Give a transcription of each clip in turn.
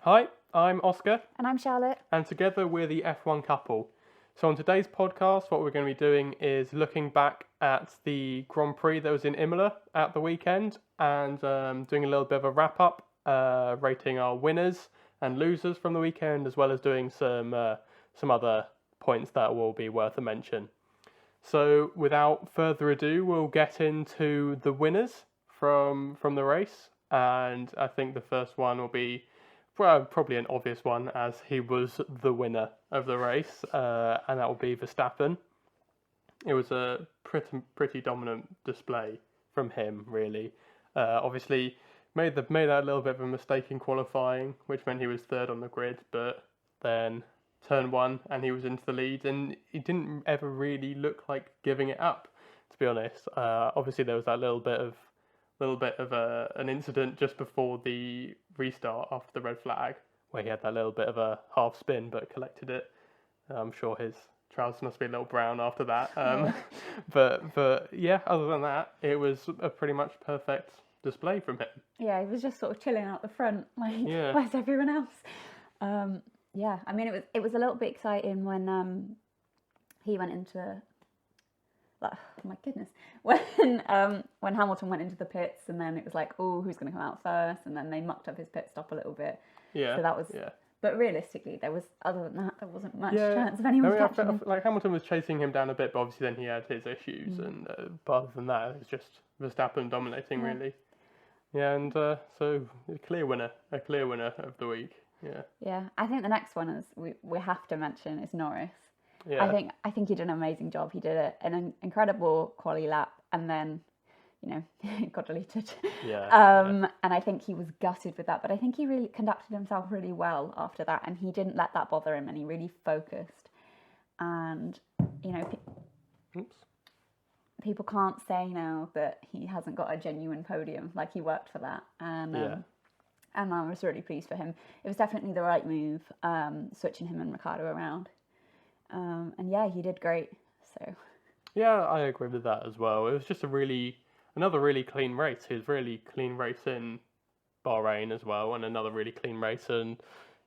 Hi, I'm Oscar, And I'm Charlotte. and together we're the F1 couple. So on today's podcast, what we're going to be doing is looking back at the Grand Prix that was in Imola at the weekend, and doing a little bit of a wrap-up, rating our winners and losers from the weekend, as well as doing some other points that will be worth a mention. So without further ado, we'll get into the winners from the race, and I think the first one will be probably an obvious one, as he was the winner of the race, and that will be Verstappen. It was a pretty dominant display from him, really. Obviously, made that little bit of a mistake in qualifying, which meant he was third on the grid, but then turn one and he was into the lead, and he didn't ever really look like giving it up, to be honest. Obviously, there was that little bit of an incident just before the restart after the red flag, where he had that little bit of a half spin but collected it. I'm sure his trousers must be a little brown after that. But yeah, other than that, it was a pretty much perfect display from him. Yeah, he was just sort of chilling out the front, like, where's everyone else? Yeah, I mean, it was a little bit exciting when he went into. Oh my goodness! When Hamilton went into the pits, and then it was like, oh, who's going to come out first? And then they mucked up his pit stop a little bit. Yeah. So that was. Yeah. But realistically, other than that, there wasn't much chance of anyone catching him. Like Hamilton was chasing him down a bit, but obviously then he had his issues, and but other than that, it was just Verstappen dominating really. Yeah, and so a clear winner of the week. Yeah. Yeah, I think the next one is we have to mention is Norris. Yeah. I think he did an amazing job. He did an incredible quali lap, and then, it got deleted. Yeah. And I think he was gutted with that, but I think he really conducted himself really well after that, and he didn't let that bother him, and he really focused. And people can't say now that he hasn't got a genuine podium. Like, he worked for that, and I was really pleased for him. It was definitely the right move, switching him and Ricciardo around. And yeah, he did great. So yeah, I agree with that as well. It was just another really clean race. It was really clean race in Bahrain as well, and another really clean race, and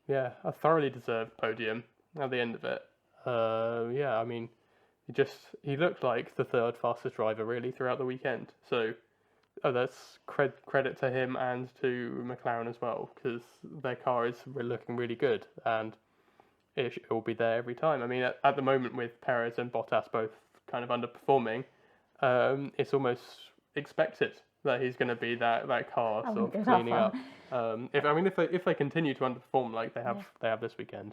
yeah, a thoroughly deserved podium at the end of it. Yeah, I mean, he looked like the third fastest driver really throughout the weekend. So that's credit to him and to McLaren as well, because their car is looking really good, and it will be there every time. I mean, at the moment with Perez and Bottas both kind of underperforming, it's almost expected that he's going to be that car sort of cleaning up. If they continue to underperform like they have this weekend,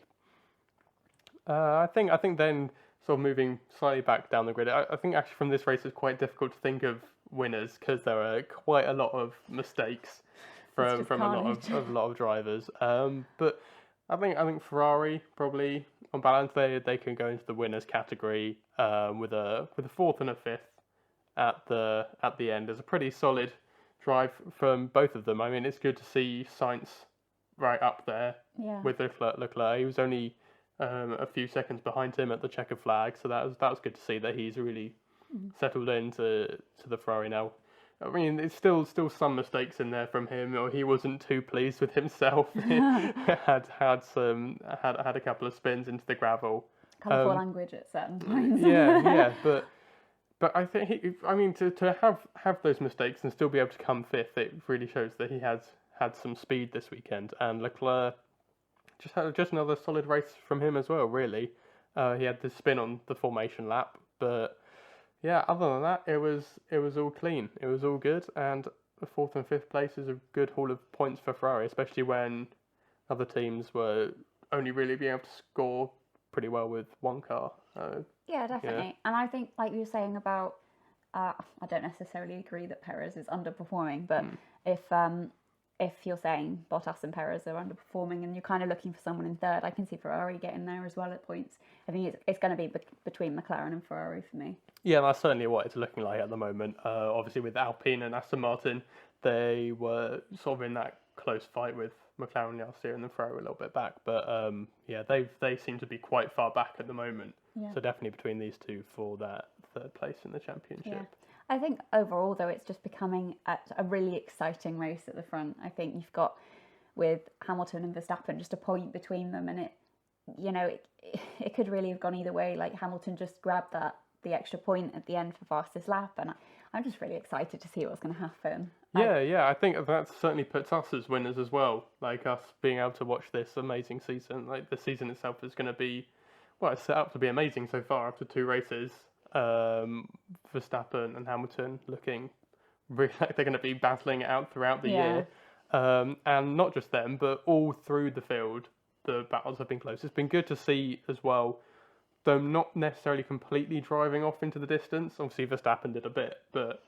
I think then sort of moving slightly back down the grid. I think actually from this race it's quite difficult to think of winners, because there are quite a lot of mistakes from a lot of drivers. But I think Ferrari probably on balance they can go into the winners category with a fourth and a fifth at the end. There's a pretty solid drive from both of them. I mean, it's good to see Sainz right up there with Leclerc. He was only a few seconds behind him at the checkered flag, so that was good to see that he's really settled into the Ferrari now. I mean, it's still some mistakes in there from him, or he wasn't too pleased with himself. had a couple of spins into the gravel. Colourful language at certain points. But I think to have those mistakes and still be able to come fifth, it really shows that he has had some speed this weekend. And Leclerc just another solid race from him as well. Really, he had the spin on the formation lap, but. Yeah, other than that, it was all clean. It was all good, and the fourth and fifth place is a good haul of points for Ferrari, especially when other teams were only really being able to score pretty well with one car. Yeah, definitely. Yeah. And I think, like you were saying about, I don't necessarily agree that Perez is underperforming, but if you're saying Bottas and Perez are underperforming and you're kind of looking for someone in third, I can see Ferrari getting there as well at points. I think it's going to be between McLaren and Ferrari for me. Yeah, that's certainly what it's looking like at the moment. Obviously with Alpine and Aston Martin, they were sort of in that close fight with McLaren last year, and then Ferrari a little bit back. But they seem to be quite far back at the moment. Yeah. So definitely between these two for that third place in the championship. Yeah. I think overall, though, it's just becoming a really exciting race at the front. I think with Hamilton and Verstappen, just a point between them, and it could really have gone either way. Like Hamilton just grabbed the extra point at the end for fastest lap, and I'm just really excited to see what's going to happen. Yeah, I think that certainly puts us as winners as well. Like us being able to watch this amazing season. Like the season itself is going to be, well, it's set up to be amazing so far after 2 races. Verstappen and Hamilton looking really like they're going to be battling it out throughout the year. And not just them, but all through the field, the battles have been close. It's been good to see as well, though not necessarily completely driving off into the distance. Obviously, Verstappen did a bit, but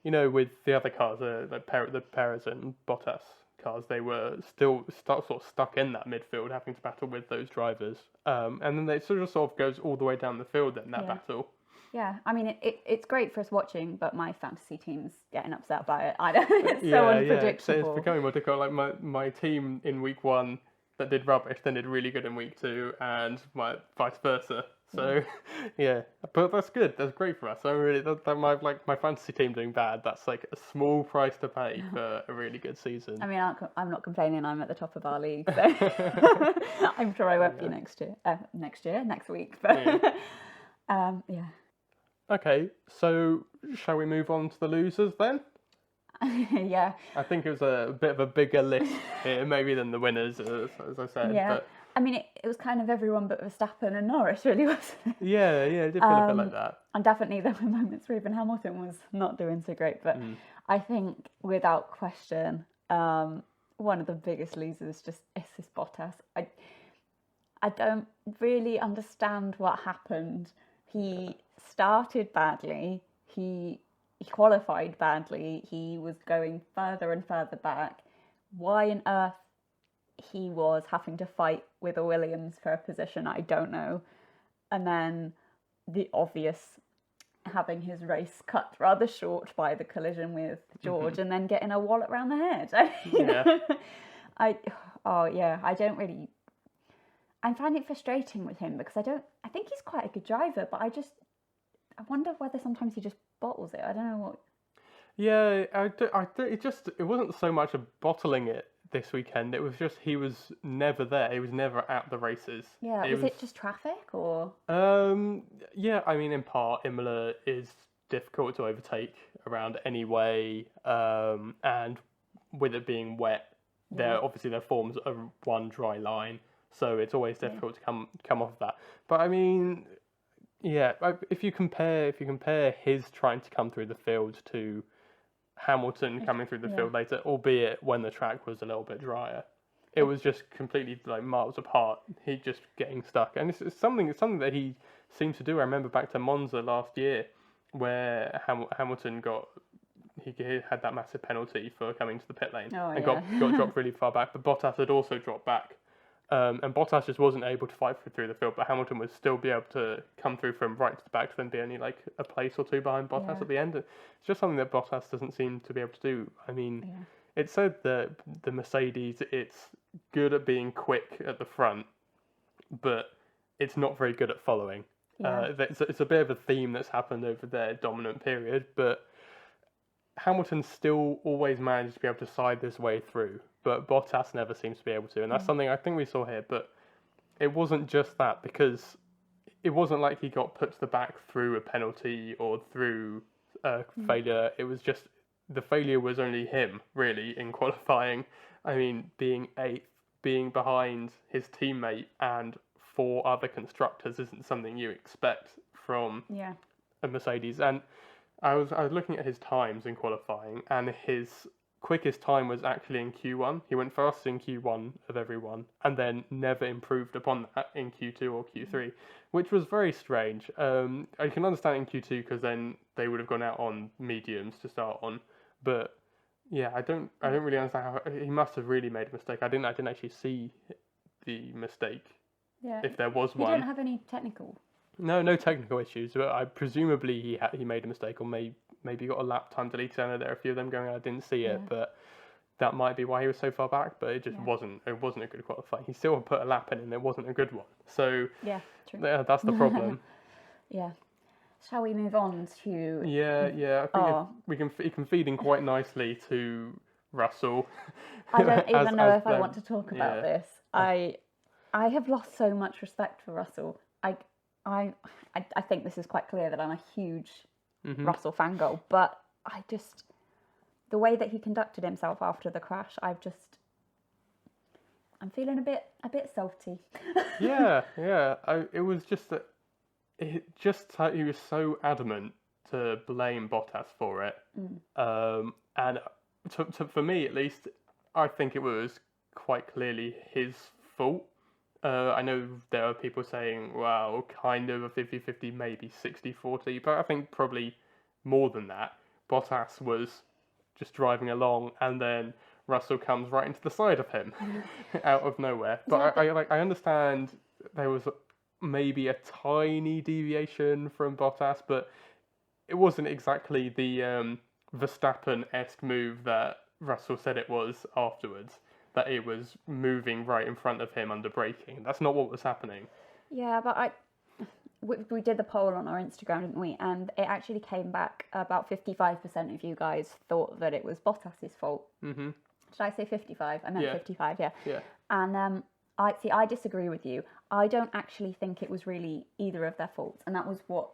with the other cars, like the Perez and Bottas cars, they were still sort of stuck in that midfield, having to battle with those drivers. And then it sort of goes all the way down the field in that battle. Yeah, I mean, it's great for us watching, but my fantasy team's getting upset by it. I don't. It's so unpredictable. It's becoming more difficult. Like my team in week 1 that did rubbish, then did really good in week 2, and my vice versa. So but that's good. That's great for us. I really my fantasy team doing bad. That's like a small price to pay for a really good season. I mean, I'm not complaining. I'm at the top of our league, so I'm sure I won't be next week. But Okay, so shall we move on to the losers then? Yeah. I think it was a bit of a bigger list here, maybe than the winners, as I said. Yeah. But I mean, it was kind of everyone but Verstappen and Norris, really, wasn't it? Yeah, it did feel a bit like that. And definitely there were moments where even Hamilton was not doing so great. But I think, without question, one of the biggest losers is this Bottas. I don't really understand what happened. He started badly. He qualified badly. He was going further and further back. Why on earth he was having to fight with a Williams for a position, I don't know. And then the obvious, having his race cut rather short by the collision with George, and then getting a wallet round the head. I don't really. I find it frustrating with him because I think he's quite a good driver, but I wonder whether sometimes he just bottles it. I don't know what. Yeah, it wasn't so much of bottling it this weekend. It was just he was never there. He was never at the races. Yeah, was it just traffic or? Yeah, I mean, in part, Imola is difficult to overtake around anyway, and with it being wet, there forms a one dry line, so it's always difficult to come off of that. But I mean, yeah, if you compare his trying to come through the field to Hamilton coming through the field later, albeit when the track was a little bit drier, it was just completely like miles apart. He just getting stuck, and it's something that he seems to do. I remember back to Monza last year, where Hamilton he had that massive penalty for coming to the pit lane got dropped really far back. But Bottas had also dropped back, and Bottas just wasn't able to fight through the field. But Hamilton would still be able to come through from right to the back, to then be only like a place or two behind Bottas at the end. It's just something that Bottas doesn't seem to be able to do. I mean, it said that the Mercedes, it's good at being quick at the front, but it's not very good at following. It's a bit of a theme that's happened over their dominant period, but Hamilton still always managed to be able to side this way through, but Bottas never seems to be able to, and that's something I think we saw here. But it wasn't just that, because it wasn't like he got put to the back through a penalty or through a failure. It was just the failure was only him, really, in qualifying. I mean, being eighth, being behind his teammate and 4 other constructors isn't something you expect from a Mercedes. And I was looking at his times in qualifying, and his quickest time was actually in Q1. He went fastest in Q1 of everyone, and then never improved upon that in Q2 or Q3, which was very strange. I can understand in Q2 because then they would have gone out on mediums to start on, but yeah, I don't really understand how he must have really made a mistake. I didn't actually see the mistake. Yeah, if there was one. You don't have any technical. No technical issues, but presumably he made a mistake, or maybe got a lap time deleted. I know there are a few of them going. I didn't see it, but that might be why he was so far back. But it just wasn't. It wasn't a good qualifying. He still put a lap in, and it wasn't a good one. So true. That's the problem. Shall we move on to? Yeah. I think we can feed in quite nicely to Russell. I don't even know if I them. want to talk about this. I have lost so much respect for Russell. I think this is quite clear that I'm a huge Russell fangirl, but the way that he conducted himself after the crash, I'm feeling a bit salty. It was just that he was so adamant to blame Bottas for it, and for me at least, I think it was quite clearly his fault. I know there are people saying, well, kind of a 50-50, maybe 60-40, but I think probably more than that. Bottas was just driving along, and then Russell comes right into the side of him out of nowhere. But I understand there was maybe a tiny deviation from Bottas, but it wasn't exactly the Verstappen-esque move that Russell said it was afterwards, that it was moving right in front of him under braking. That's not what was happening. Yeah, but we did the poll on our Instagram, didn't we? And it actually came back about 55% of you guys thought that it was Bottas's fault. Mm-hmm. Did I say 55? I meant 55, yeah. And I disagree with you. I don't actually think it was really either of their faults. And that was what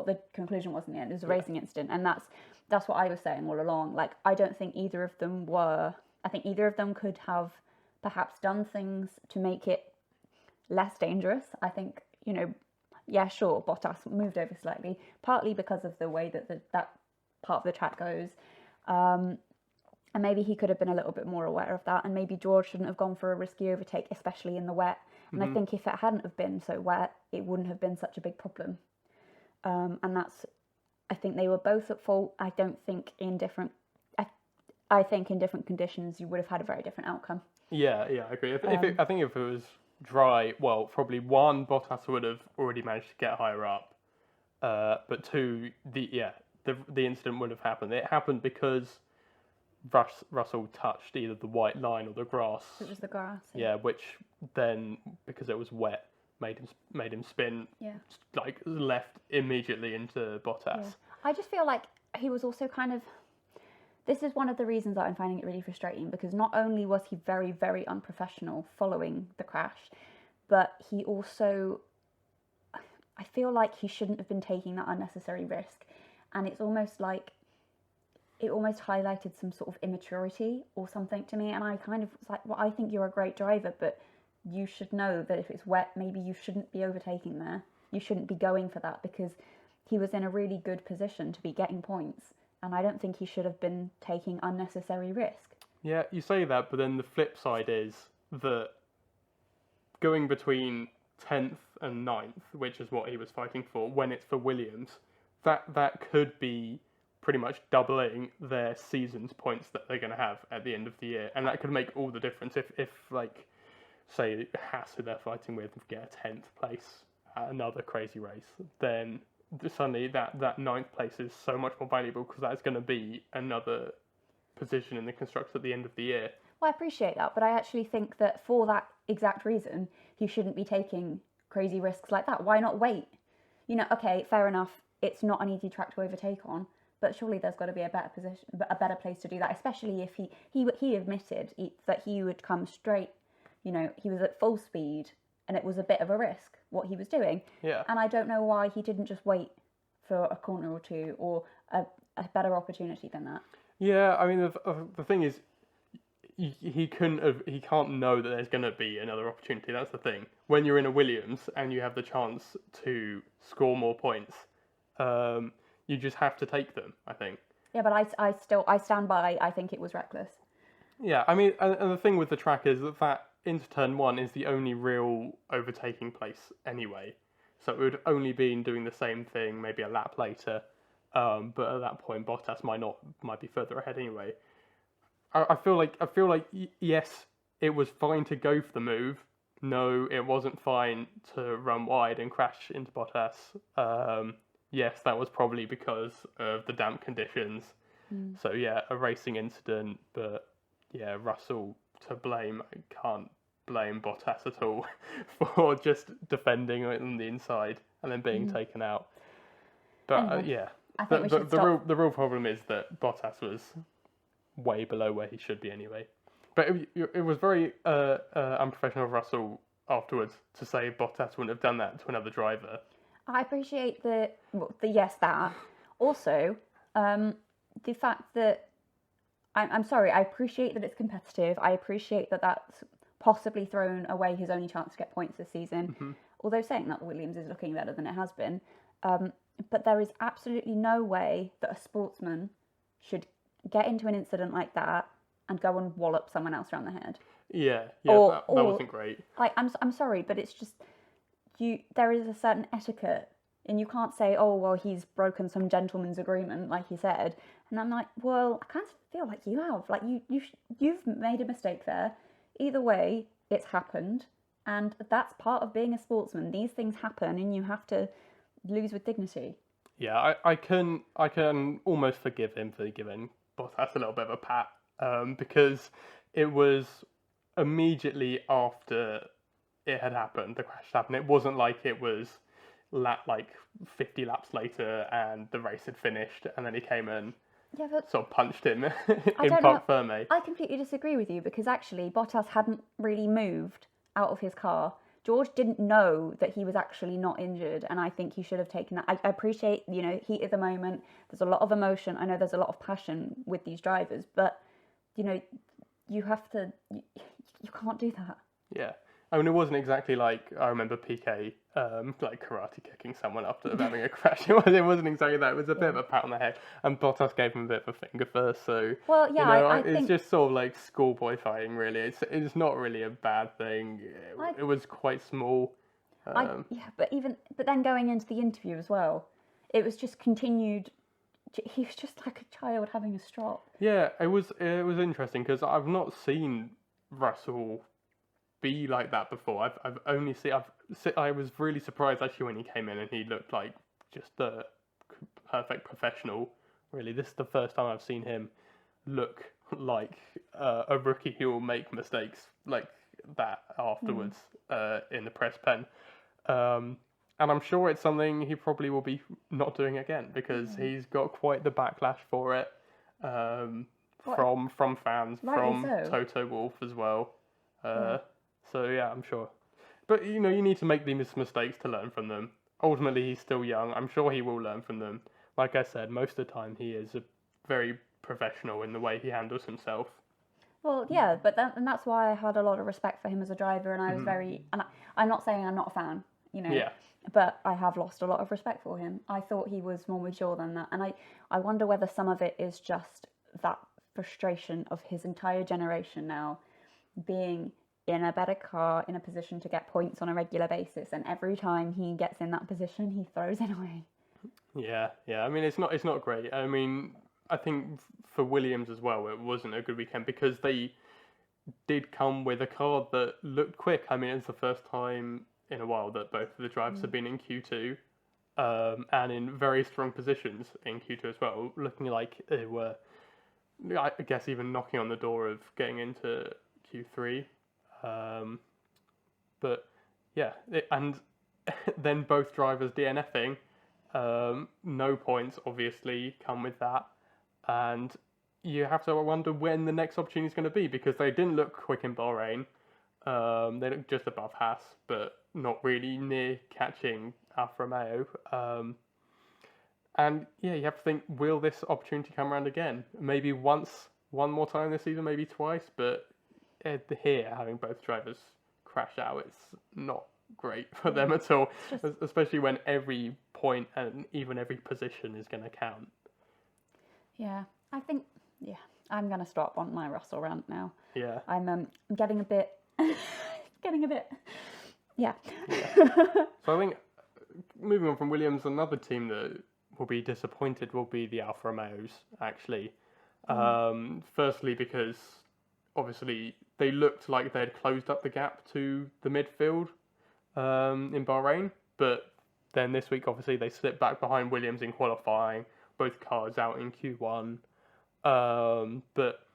the conclusion was in the end. It was a racing incident. And that's what I was saying all along. Like, I don't think either of them were... I think either of them could have perhaps done things to make it less dangerous. I think, yeah, sure, Bottas moved over slightly, partly because of the way that that part of the track goes. And maybe he could have been a little bit more aware of that. And maybe George shouldn't have gone for a risky overtake, especially in the wet. And I think if it hadn't have been so wet, it wouldn't have been such a big problem. I think they were both at fault. I don't think I think in different conditions you would have had a very different outcome. Yeah, I agree. I think if it was dry, well, probably one, Bottas would have already managed to get higher up, but two, the incident would have happened. It happened because Russell touched either the white line or the grass. It was the grass. Yeah, which then, because it was wet, made him spin. Yeah. Like left immediately into Bottas. Yeah. I just feel like he was also kind of. This is one of the reasons that I'm finding it really frustrating, because not only was he very, very unprofessional following the crash, but he also, I feel like he shouldn't have been taking that unnecessary risk. And it's almost like, it almost highlighted some sort of immaturity or something to me. And I kind of was like, well, I think you're a great driver, but you should know that if it's wet, maybe you shouldn't be overtaking there. You shouldn't be going for that, because he was in a really good position to be getting points. And I don't think he should have been taking unnecessary risk. Yeah, you say that, but then the flip side is that going between 10th and 9th, which is what he was fighting for, when it's for Williams, that could be pretty much doubling their season's points that they're going to have at the end of the year. And that could make all the difference if like, say, Haas, who they're fighting with, get a 10th place at another crazy race, then suddenly that 9th place is so much more valuable, because that's going to be another position in the constructors at the end of the year. Well, I appreciate that, but I actually think that for that exact reason, he shouldn't be taking crazy risks like that. Why not wait? Okay, fair enough, it's not an easy track to overtake on, but surely there's got to be a better position, a better place to do that, especially if he admitted that he would come straight, he was at full speed, and it was a bit of a risk what he was doing. Yeah. And I don't know why he didn't just wait for a corner or two, or a better opportunity than that. Yeah, I mean, the thing is, he can't know that there's going to be another opportunity. That's the thing. When you're in a Williams and you have the chance to score more points, you just have to take them, I think. Yeah, but I stand by, I think it was reckless. Yeah, I mean, and the thing with the track is that into turn 1 is the only real overtaking place anyway. So it would have only been doing the same thing maybe a lap later. But at that point, Bottas might be further ahead anyway. I feel like yes, it was fine to go for the move. No, it wasn't fine to run wide and crash into Bottas. Yes, that was probably because of the damp conditions. So yeah, a racing incident, but yeah, Russell to blame. I can't blame Bottas at all for just defending on the inside and then being taken out. But anyway, I think the real problem is that Bottas was way below where he should be anyway. But it was very unprofessional of Russell afterwards to say Bottas wouldn't have done that to another driver. I appreciate the yes, that. Also, the fact that I'm sorry, I appreciate that it's competitive. I appreciate that that's possibly thrown away his only chance to get points this season. Mm-hmm. Although saying that Williams is looking better than it has been. But there is absolutely no way that a sportsman should get into an incident like that and go and wallop someone else around the head. Yeah, that wasn't great. Like, I'm sorry, but it's just there is a certain etiquette, and you can't say, oh well, he's broken some gentleman's agreement, like he said. And I'm like, well, I kind of feel like you have. Like you've made a mistake there. Either way, it's happened, and that's part of being a sportsman. These things happen, and you have to lose with dignity. Yeah, I can almost forgive him for giving Bottas a little bit of a pat, because it was immediately after it had happened, the crash happened. It wasn't like it was like 50 laps later and the race had finished and then he came and sort of punched him in Parc Ferme. I completely disagree with you, because actually Bottas hadn't really moved out of his car. George didn't know that he was actually not injured, and I think he should have taken that. I appreciate, heat of the moment. There's a lot of emotion. I know there's a lot of passion with these drivers, but, you have to, you can't do that. Yeah. I mean, it wasn't exactly like, I remember Piquet, like karate kicking someone after having a crash. It wasn't exactly that. It was a bit of a pat on the head. And Bottas gave him a bit of a finger first. So, well, yeah, I it's think just sort of like schoolboy fighting, really. It's not really a bad thing. It was quite small. But then going into the interview as well, it was just continued. He was just like a child having a strop. Yeah, it was interesting because I've not seen Russell be like that before. I've only seen. I was really surprised actually when he came in and he looked like just the perfect professional. Really, this is the first time I've seen him look like a rookie who will make mistakes like that afterwards in the press pen. And I'm sure it's something he probably will be not doing again because he's got quite the backlash for it from fans, from Toto Wolff as well. So yeah, I'm sure. But you need to make these mistakes to learn from them. Ultimately, he's still young. I'm sure he will learn from them. Like I said, most of the time he is a very professional in the way he handles himself. Well, yeah, but that's why I had a lot of respect for him as a driver, and I was very. And I'm not saying I'm not a fan, Yeah. But I have lost a lot of respect for him. I thought he was more mature than that, and I wonder whether some of it is just that frustration of his entire generation now being in a better car, in a position to get points on a regular basis, and every time he gets in that position, he throws it away. Yeah. I mean, it's not great. I mean, I think for Williams as well, it wasn't a good weekend because they did come with a car that looked quick. I mean, it's the first time in a while that both of the drivers have been in Q2 and in very strong positions in Q2 as well, looking like they were, I guess, even knocking on the door of getting into Q3. But yeah, and then both drivers DNFing, no points obviously come with that, and you have to wonder when the next opportunity is going to be because they didn't look quick in Bahrain. They looked just above Haas, but not really near catching Alfa Romeo. And yeah, you have to think, will this opportunity come around again? Maybe one more time this season, maybe twice, but here, having both drivers crash out, it's not great for them at all, especially when every point and even every position is going to count. Yeah, I think, I'm going to stop on my Russell rant now. Yeah. I'm getting a bit... Yeah. So I think, moving on from Williams, another team that will be disappointed will be the Alfa Romeos, actually. Firstly, because obviously they looked like they had closed up the gap to the midfield in Bahrain, but then this week obviously they slipped back behind Williams in qualifying, both cars out in Q1, but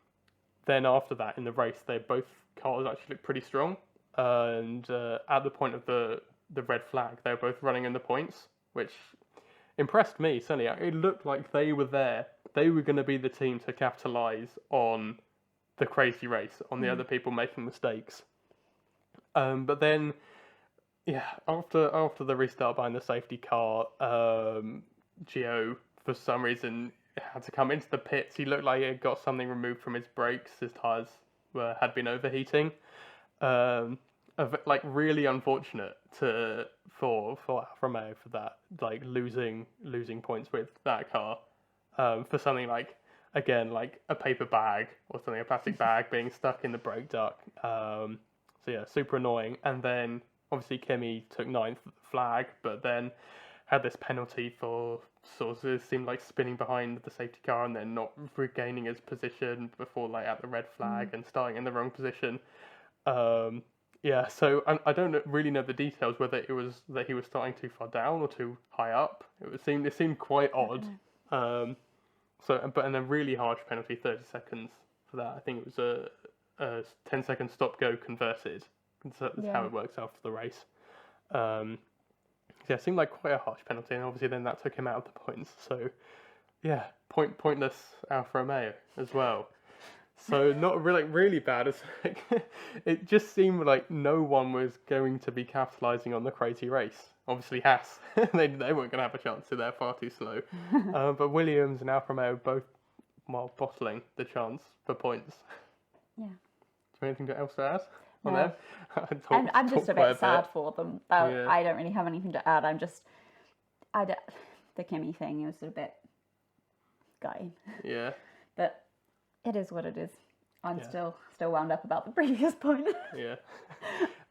then after that in the race both cars actually looked pretty strong, and at the point of the red flag they were both running in the points, which impressed me. Certainly it looked like they were there. They were going to be the team to capitalise on the crazy race on the other people making mistakes. But then, after the restart behind the safety car, Gio, for some reason, had to come into the pits. He looked like he had got something removed from his brakes. His tyres had been overheating. Like, really unfortunate for Alfa Romeo for that, like losing points with that car, for something like, again, like a paper bag or something, a plastic bag being stuck in the brake duct. So yeah, super annoying. And then obviously Kimi took 9th flag, but then had this penalty for sort of, it seemed like spinning behind the safety car and then not regaining his position before, like, at the red flag and starting in the wrong position. So I don't really know the details, whether it was that he was starting too far down or too high up. It seemed quite odd. And a really harsh penalty, 30 seconds for that. I think it was a 10-second stop-go converted. That's how it works after the race. It seemed like quite a harsh penalty, and obviously then that took him out of the points. So, yeah, pointless Alfa Romeo as well. So not really bad. It's like, it just seemed like no one was going to be capitalising on the crazy race. Obviously Haas, they weren't going to have a chance, so they're far too slow. But Williams and Alfa Romeo both, bottling the chance for points. Yeah. Do you have anything else to add on No. them? I'm just a bit sad for them. I don't really have anything to add. The Kimi thing was a bit gutting. Yeah. But it is what it is. I'm still wound up about the previous point. Yeah.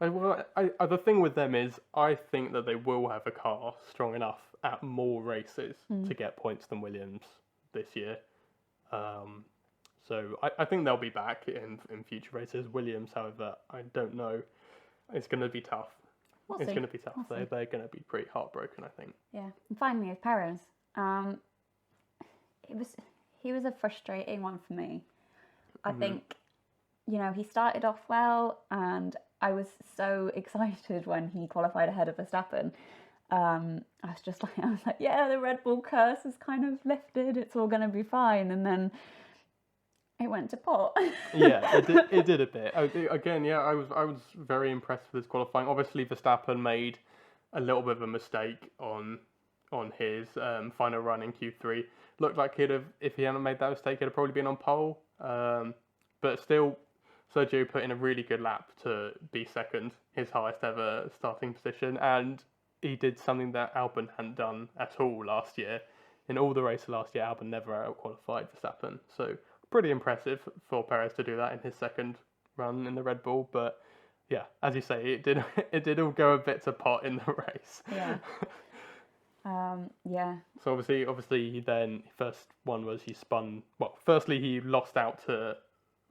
The thing with them is, I think that they will have a car strong enough at more races to get points than Williams this year. So I think they'll be back in future races. Williams, however, I don't know. It's going to be tough. It's going to be tough. They're going to be pretty heartbroken, I think. Yeah. And finally, with Perez, he was a frustrating one for me. I think, he started off well, and I was so excited when he qualified ahead of Verstappen. I was like, yeah, the Red Bull curse is kind of lifted. It's all going to be fine. And then it went to pot. Yeah, it did a bit. Again, I was very impressed with his qualifying. Obviously, Verstappen made a little bit of a mistake on his final run in Q3. Looked like if he hadn't made that mistake, he'd have probably been on pole. But still, Sergio put in a really good lap to be second, his highest ever starting position, and he did something that Alpine hadn't done at all last year. In all the races last year, Alpine never out-qualified Verstappen. So pretty impressive for Perez to do that in his second run in the Red Bull. But yeah, as you say, it did all go a bit to pot in the race. Yeah. So obviously he then, first one was he spun. Well, firstly he lost out to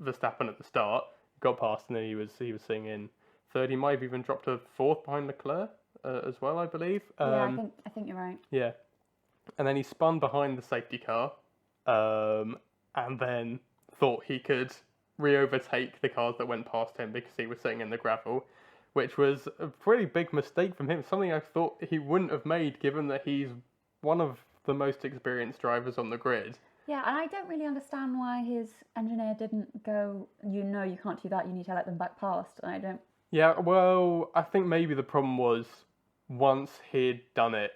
Verstappen at the start, got past, and then he was sitting in third. He might have even dropped to fourth behind Leclerc as well, I believe. I think you're right. Yeah, and then he spun behind the safety car, and then thought he could re-overtake the cars that went past him because he was sitting in the gravel, which was a pretty big mistake from him. Something I thought he wouldn't have made, given that he's one of the most experienced drivers on the grid. Yeah, and I don't really understand why his engineer didn't go, you can't do that, you need to let them back past. And I don't... Yeah, well, I think maybe the problem was, once he'd done it,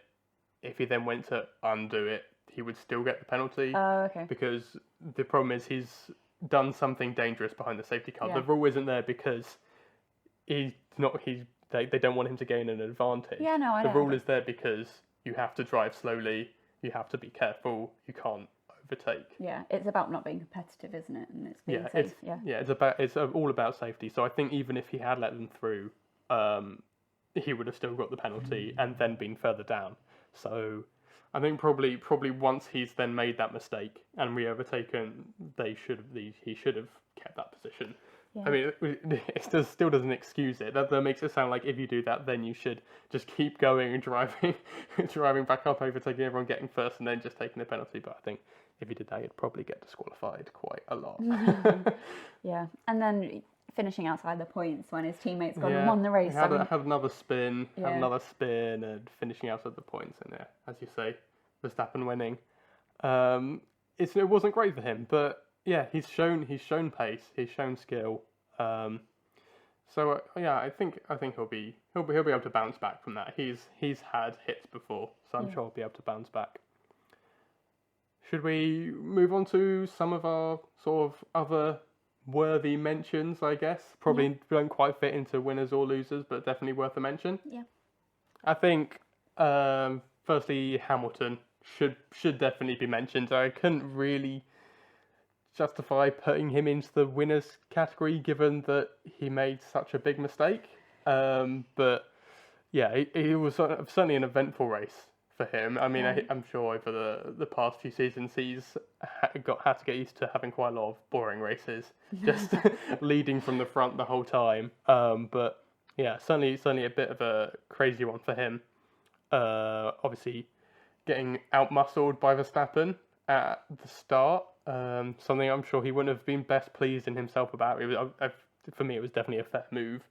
if he then went to undo it, he would still get the penalty. Oh, okay. Because the problem is he's done something dangerous behind the safety car. Yeah. The rule isn't there because they don't want him to gain an advantage. Yeah, no, I know. The rule is there because you have to drive slowly, you have to be careful, you can't overtake. Yeah, it's about not being competitive, isn't it? And it's being safe. It's all about safety. So I think even if he had let them through, he would have still got the penalty and then been further down. So I think probably once he's then made that mistake and re-overtaken, he should have kept that position. Yeah. I mean, it still doesn't excuse it. That makes it sound like if you do that, then you should just keep going and driving back up, overtaking everyone, getting first, and then just taking the penalty. But I think if you did that, you'd probably get disqualified quite a lot. Yeah, and then finishing outside the points when his teammates gone and won the race. Had another spin, and finishing outside the points, and as you say, Verstappen winning. It wasn't great for him, but yeah, he's shown pace, he's shown skill. So yeah, I think he'll be able to bounce back from that. He's had hits before, so I'm sure he'll be able to bounce back. Should we move on to some of our sort of other worthy mentions? I guess probably don't quite fit into winners or losers, but definitely worth a mention. Yeah. I think firstly Hamilton should definitely be mentioned. I couldn't really justify putting him into the winners category given that he made such a big mistake. But yeah, it was certainly an eventful race for him. I mean, I'm sure over the past few seasons he's had to get used to having quite a lot of boring races, just leading from the front the whole time. But yeah, certainly a bit of a crazy one for him. Obviously, getting out-muscled by Verstappen at the start. Something I'm sure he wouldn't have been best pleased in himself about. It was, for me, it was definitely a fair move.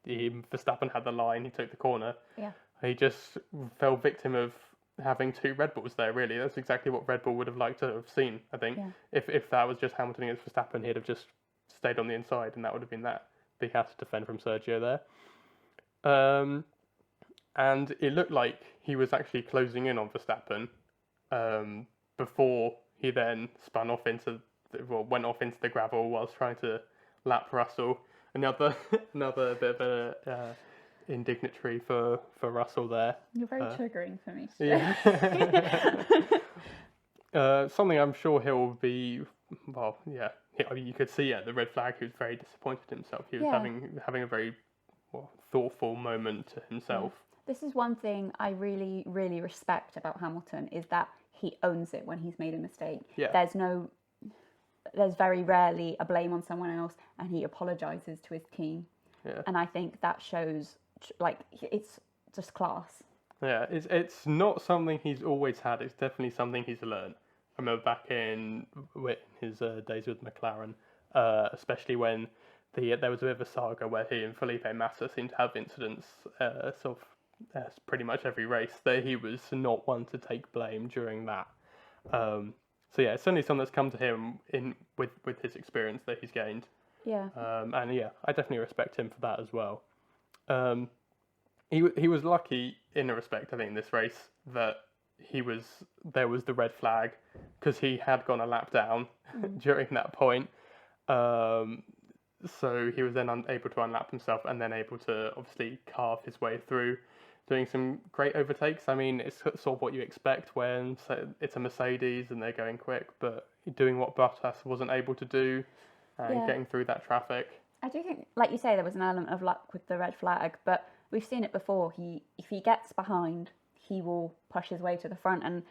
Verstappen had the line, he took the corner. Yeah. He just fell victim of having two Red Bulls there, really. That's exactly what Red Bull would have liked to have seen, I think. Yeah. If that was just Hamilton against Verstappen, he'd have just stayed on the inside, and that would have been that. But he had to defend from Sergio there. And it looked like he was actually closing in on Verstappen before he then went off into the gravel whilst trying to lap Russell. Another bit of a indignatory for Russell there. You're very triggering for me. Yeah. Something I'm sure he'll be. Well, yeah. You could see at the red flag he was very disappointed in himself. He was having a very thoughtful moment to himself. This is one thing I really, really respect about Hamilton is that he owns it when he's made a mistake. Yeah. There's very rarely a blame on someone else, and he apologises to his team. Yeah. And I think that shows, like, it's just class. Yeah, it's not something he's always had. It's definitely something he's learned. I remember back in his days with McLaren, especially when there was a bit of a saga where he and Felipe Massa seemed to have incidents pretty much every race, that he was not one to take blame during that. So yeah, it's certainly something that's come to him with his experience that he's gained. Yeah. And yeah, I definitely respect him for that as well. He was lucky in a respect, I think, in this race that there was the red flag because he had gone a lap down during that point. So he was then unable to unlap himself and then able to obviously carve his way through, doing some great overtakes. I mean, it's sort of what you expect when it's a Mercedes and they're going quick, but doing what Bottas wasn't able to do and getting through that traffic. I do think, like you say, there was an element of luck with the red flag, but we've seen it before. If he gets behind, he will push his way to the front, and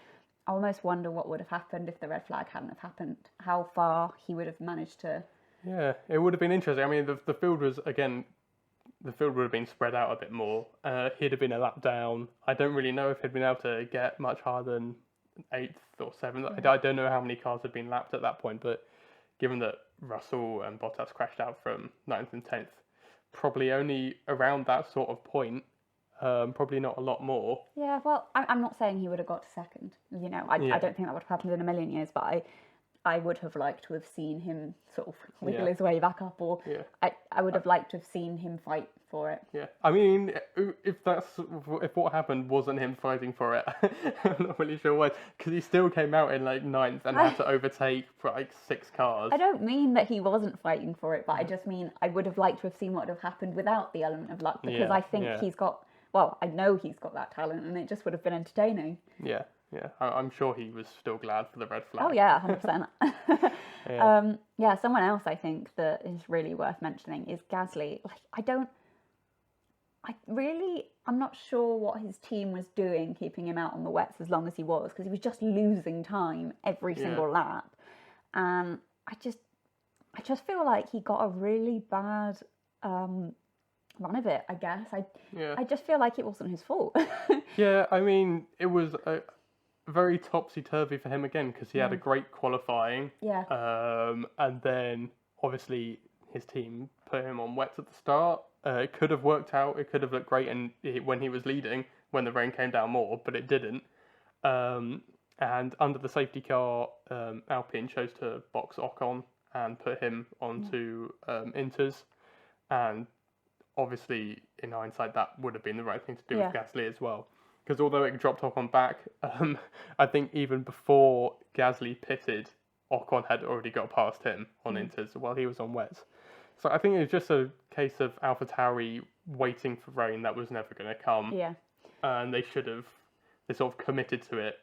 I almost wonder what would have happened if the red flag hadn't have happened, how far he would have managed to... Yeah, it would have been interesting. I mean, the field would have been spread out a bit more. He'd have been a lap down. I don't really know if he'd been able to get much higher than 8th or 7th. I don't know how many cars had been lapped at that point, but given that Russell and Bottas crashed out from 9th and 10th, probably only around that sort of point, probably not a lot more. Yeah, well, I'm not saying he would have got to second. You know, I don't think that would have happened in a million years, but I would have liked to have seen him sort of wiggle his way back up, or I would have liked to have seen him fight for it. Yeah, I mean, if what happened wasn't him fighting for it, I'm not really sure why, because he still came out in like 9th and had to overtake for like 6 cars. I don't mean that he wasn't fighting for it, but I just mean I would have liked to have seen what would have happened without the element of luck, because I think he's got, well, I know he's got that talent, and it just would have been entertaining. Yeah. Yeah, I'm sure he was still glad for the red flag. Oh yeah, 100%. Someone else I think that is really worth mentioning is Gasly. Like, I'm not sure what his team was doing, keeping him out on the wets as long as he was, because he was just losing time every single lap. And I just feel like he got a really bad run of it, I guess. I just feel like it wasn't his fault. Yeah, I mean, it was very topsy-turvy for him again, because he had a great qualifying. Yeah. And then, obviously, his team put him on wets at the start. It could have worked out. It could have looked great when he was leading, when the rain came down more, but it didn't. And And under the safety car, Alpine chose to box Ocon and put him onto Inters. And obviously, in hindsight, that would have been the right thing to do with Gasly as well. Because although it dropped Ocon back, I think even before Gasly pitted, Ocon had already got past him on Inters while he was on wets. So I think it was just a case of AlphaTauri waiting for rain that was never going to come. Yeah. And they sort of committed to it,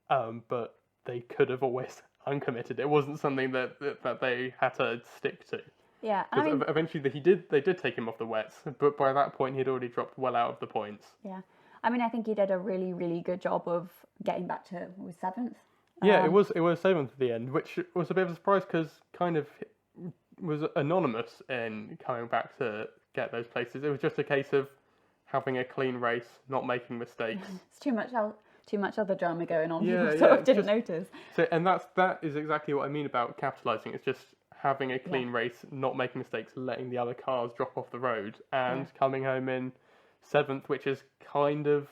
but they could have always uncommitted. It wasn't something that they had to stick to. Yeah, because eventually they did take him off the wets, but by that point he'd already dropped well out of the points. Yeah, I mean I think he did a really, really good job of getting back to seventh. Yeah, it was seventh at the end, which was a bit of a surprise because kind of was anonymous in coming back to get those places. It was just a case of having a clean race, not making mistakes. It's too much other drama going on. People sort of didn't notice. So, and that is exactly what I mean about capitalising. It's just having a clean race, not making mistakes, letting the other cars drop off the road, and coming home in seventh, which is kind of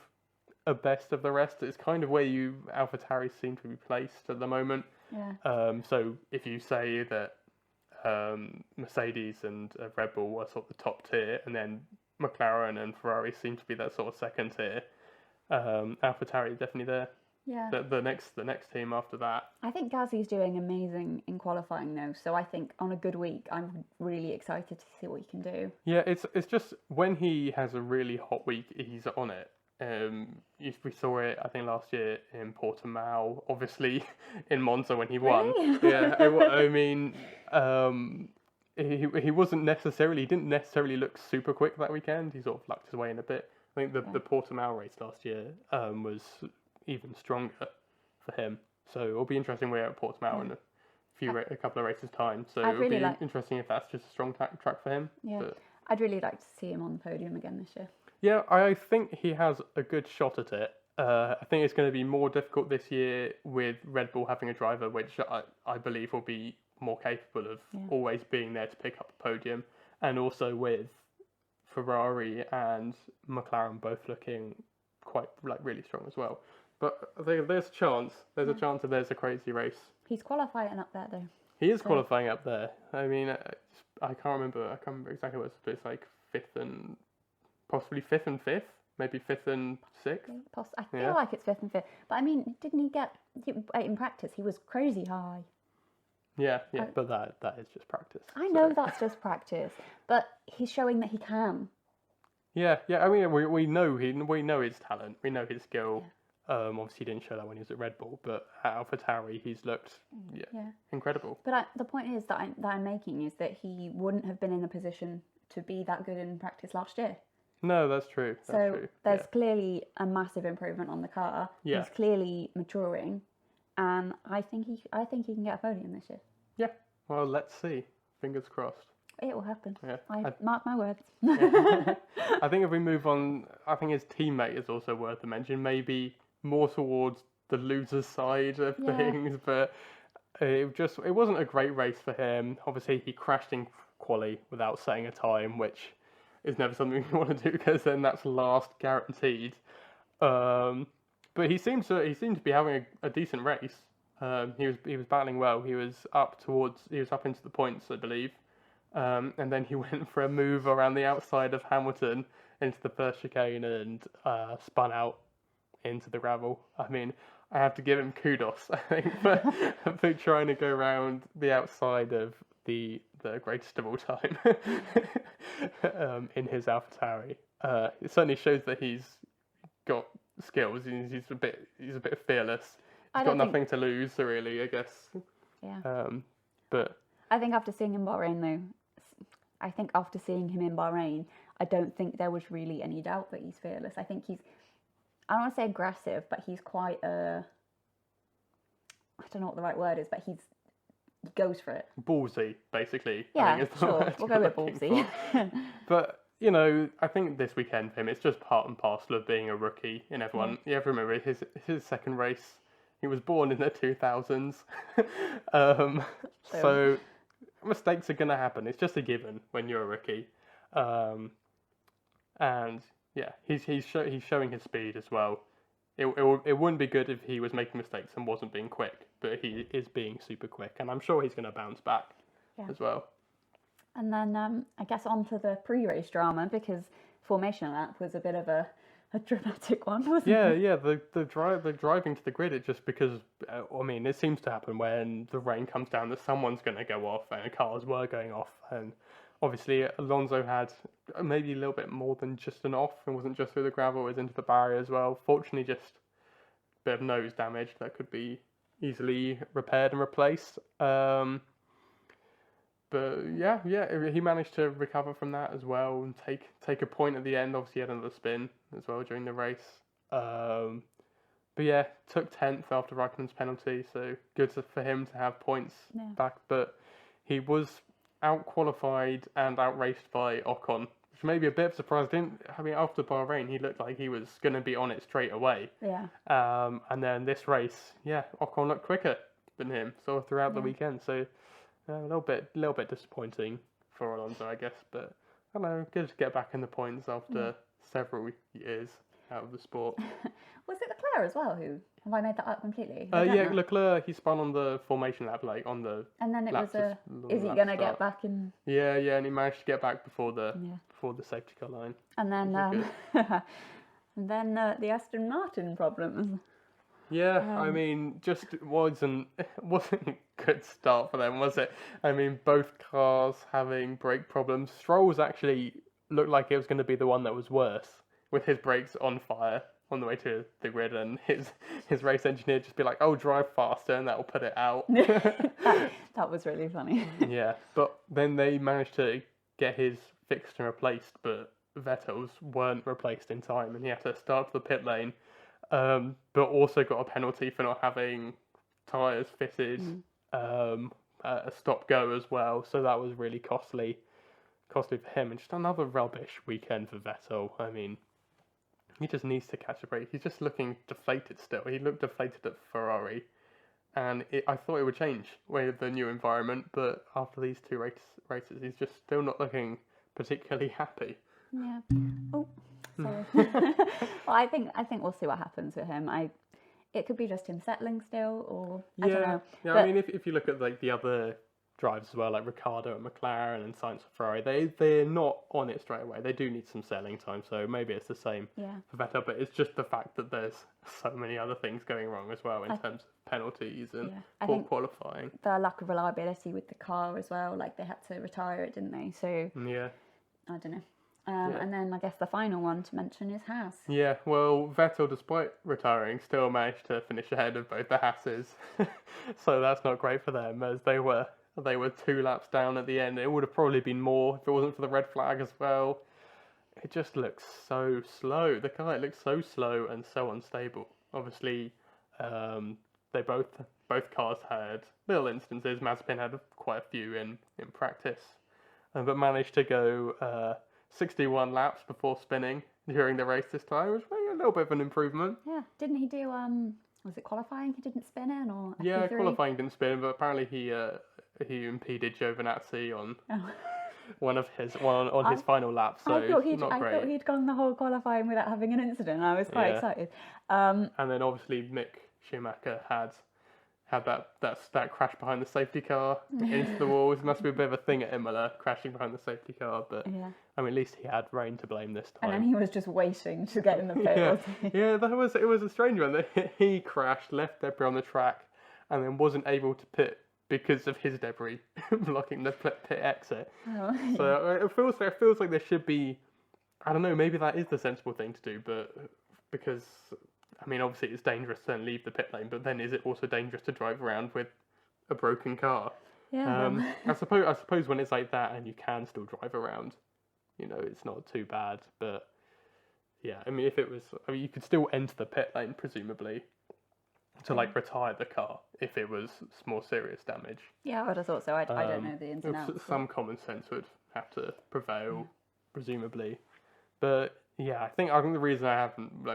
a best of the rest. It's kind of where AlphaTauri seem to be placed at the moment. Yeah. So if you say that Mercedes and Red Bull are sort of the top tier, and then McLaren and Ferrari seem to be that sort of second tier, AlphaTauri is definitely there. Yeah. The next team after that. I think Gasly's doing amazing in qualifying though, so I think on a good week I'm really excited to see what he can do. Yeah, it's just when he has a really hot week, he's on it. We saw it, I think, last year in Portimao, obviously in Monza when he won. Really? Yeah, I mean, he wasn't necessarily, he didn't necessarily look super quick that weekend. He sort of lucked his way in a bit. I think the Portimao race last year was even stronger for him. So it'll be interesting. We're at Portimao in a couple of races time. So it'll be interesting if that's just a strong track for him. Yeah, I'd really like to see him on the podium again this year. Yeah, I think he has a good shot at it. I think it's going to be more difficult this year with Red Bull having a driver which I believe will be more capable of always being there to pick up the podium, and also with Ferrari and McLaren both looking quite really strong as well. But there's a chance. There's a chance that there's a crazy race. He's qualifying up there though. He is qualifying up there. I mean, I can't remember exactly what it's, but it's like possibly fifth and fifth, maybe fifth and sixth. I feel like it's fifth and fifth. But I mean, didn't he get in practice? He was crazy high. Yeah, but that is just practice. I know that's just practice, but he's showing that he can. Yeah. I mean, we know his talent. We know his skill. Yeah. Obviously, he didn't show that when he was at Red Bull, but at AlphaTauri, he's looked incredible. But the point is that I'm making is that he wouldn't have been in a position to be that good in practice last year. No, that's true. There's clearly a massive improvement on the car. Yeah. He's clearly maturing, and I think he can get a podium this year. Yeah. Well, let's see. Fingers crossed. It will happen. Yeah. I mark my words. I think if we move on, I think his teammate is also worth a mention. Maybe more towards the loser's side of things, but it wasn't a great race for him. Obviously, he crashed in quali without setting a time, which is never something you want to do because then that's last guaranteed. But he seemed to be having a decent race. He was battling well. He was up into the points, I believe. And then he went for a move around the outside of Hamilton into the first chicane and spun out into the gravel. I mean, I have to give him kudos, I think, for trying to go around the outside of the greatest of all time in his AlphaTauri. It certainly shows that he's got skills. He's a bit fearless. He's got nothing to lose, really, I guess. Yeah. But I think after seeing him in Bahrain, I don't think there was really any doubt that he's fearless. I think I don't want to say aggressive, but he's quite I don't know what the right word is, but he goes for it. Ballsy, basically. Yeah, sure. We'll go with ballsy. But, I think this weekend for him, it's just part and parcel of being a rookie in F1. You have to remember his second race. He was born in the 2000s. So mistakes are going to happen. It's just a given when you're a rookie. And yeah, he's showing his speed as well. it wouldn't be good if he was making mistakes and wasn't being quick, but he is being super quick, and I'm sure he's going to bounce back as well. And then I guess on to the pre-race drama, because formation lap was a bit of a dramatic one, wasn't it? Yeah. The driving to the grid, it just because I mean, it seems to happen when the rain comes down that someone's going to go off, and cars were going off, and obviously Alonso had maybe a little bit more than just an off, and wasn't just through the gravel, it was into the barrier as well. Fortunately, just a bit of nose damage that could be easily repaired and replaced. But yeah, he managed to recover from that as well and take a point at the end. Obviously, he had another spin as well during the race. But yeah, took 10th after Raikkonen's penalty, so good for him to have points back. But he was out-qualified and out-raced by Ocon, which may be a bit of a surprise. After Bahrain, he looked like he was going to be on it straight away. Yeah. And then this race, Ocon looked quicker than him sort of throughout the weekend. So a little bit disappointing for Alonso, I guess. But I don't know, good to get back in the points after several years out of the sport. Was it Leclerc as well? Have I made that up completely? Leclerc, he spun on the formation lap, and then it was is he gonna get back in? Yeah, and he managed to get back before the safety car line. And then and then the Aston Martin problems. Yeah, I mean, just wasn't a good start for them, was it? I mean, both cars having brake problems. Stroll's actually looked like it was going to be the one that was worse, with his brakes on fire on the way to the grid, and his race engineer just be like, "Oh, drive faster, and that will put it out." that was really funny. Yeah, but then they managed to get his fixed and replaced, but Vettel's weren't replaced in time, and he had to start the pit lane. But also got a penalty for not having tyres fitted, a stop-go as well, so that was really costly for him, and just another rubbish weekend for Vettel. I mean, he just needs to catch a break. He's just looking deflated still. He looked deflated at Ferrari, and I thought it would change with the new environment, but after these two races, he's just still not looking particularly happy. Yeah. Oh. Sorry. Well, I think we'll see what happens with him. It could be just him settling still, or I don't know. Yeah, but I mean, if you look at the other drivers as well, like Ricciardo and McLaren and Sainz and Ferrari, they're not on it straight away. They do need some settling time, so maybe it's the same for Vettel. But it's just the fact that there's so many other things going wrong as well in terms of penalties and poor qualifying. The lack of reliability with the car as well. Like they had to retire it, didn't they? So I don't know. And then I guess the final one to mention is Haas. Yeah, well, Vettel, despite retiring, still managed to finish ahead of both the Haases. So that's not great for them, as they were 2 laps down at the end. It would have probably been more if it wasn't for the red flag as well. It just looks so slow. The car looks so slow and so unstable. Obviously, they both cars had little instances. Mazepin had quite a few in practice, but managed to go 61 laps before spinning during the race this time, which was a little bit of an improvement. Yeah, didn't he do, was it qualifying he didn't spin in, or FP3? Yeah, qualifying didn't spin, but apparently he impeded Giovinazzi on his final lap, so I thought he'd gone the whole qualifying without having an incident. I was quite excited. And then obviously Mick Schumacher had that crash behind the safety car into the walls. It must be a bit of a thing at Imola, crashing behind the safety car, but I mean, at least he had rain to blame this time. And then he was just waiting to get in the pit. It was a strange one. He crashed, left debris on the track, and then wasn't able to pit because of his debris blocking the pit exit. So it feels like there should be, I don't know, maybe that is the sensible thing to do, but because, I mean, obviously it's dangerous to then leave the pit lane, but then is it also dangerous to drive around with a broken car? Yeah. I suppose when it's like that and you can still drive around, it's not too bad. But yeah, I mean, you could still enter the pit lane presumably to retire the car if it was more serious damage. Yeah, I would have thought so. I don't know the ins and outs. Some common sense would have to prevail, presumably. But yeah, I think the reason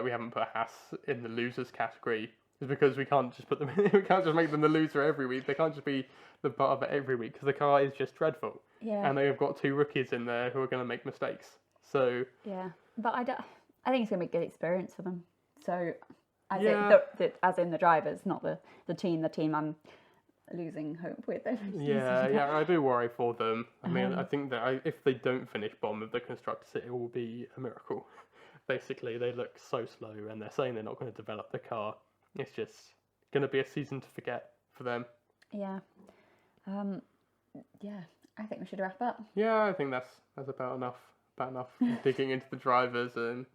we haven't put Haas in the losers category is because we can't just put them. We can't just make them the loser every week. They can't just be the part of it every week because the car is just dreadful. Yeah. And they have got 2 rookies in there who are going to make mistakes. So yeah, but I think it's going to be a good experience for them. So As in the drivers, not the team. The team I'm losing hope with. Yeah, I do worry for them. I mean, I think that if they don't finish bottom of the constructors, it will be a miracle. Basically, they look so slow, and they're saying they're not going to develop the car. It's just going to be a season to forget for them. Yeah. Yeah, I think we should wrap up. Yeah, I think that's about enough. About enough digging into the drivers and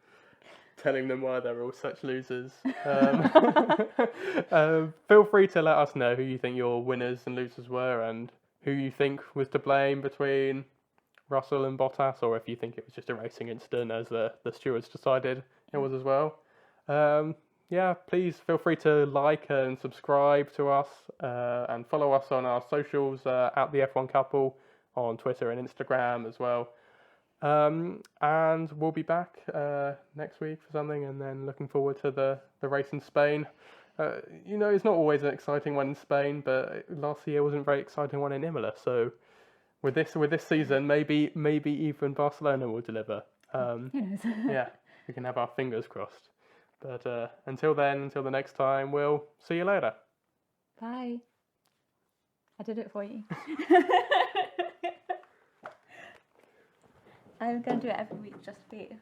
telling them why they're all such losers. Feel free to let us know who you think your winners and losers were, and who you think was to blame between Russell and Bottas, or if you think it was just a racing incident, as the stewards decided it was as well. Yeah, please feel free to like and subscribe to us, and follow us on our socials, at the F1 Couple on Twitter and Instagram as well. And we'll be back next week for something, and then looking forward to the race in Spain. It's not always an exciting one in Spain, but last year wasn't a very exciting one in Imola. So with this season, maybe even Barcelona will deliver. Who knows? Yeah, we can have our fingers crossed. But until then, until the next time, we'll see you later. Bye. I did it for you. I'm going to do it every week just for you.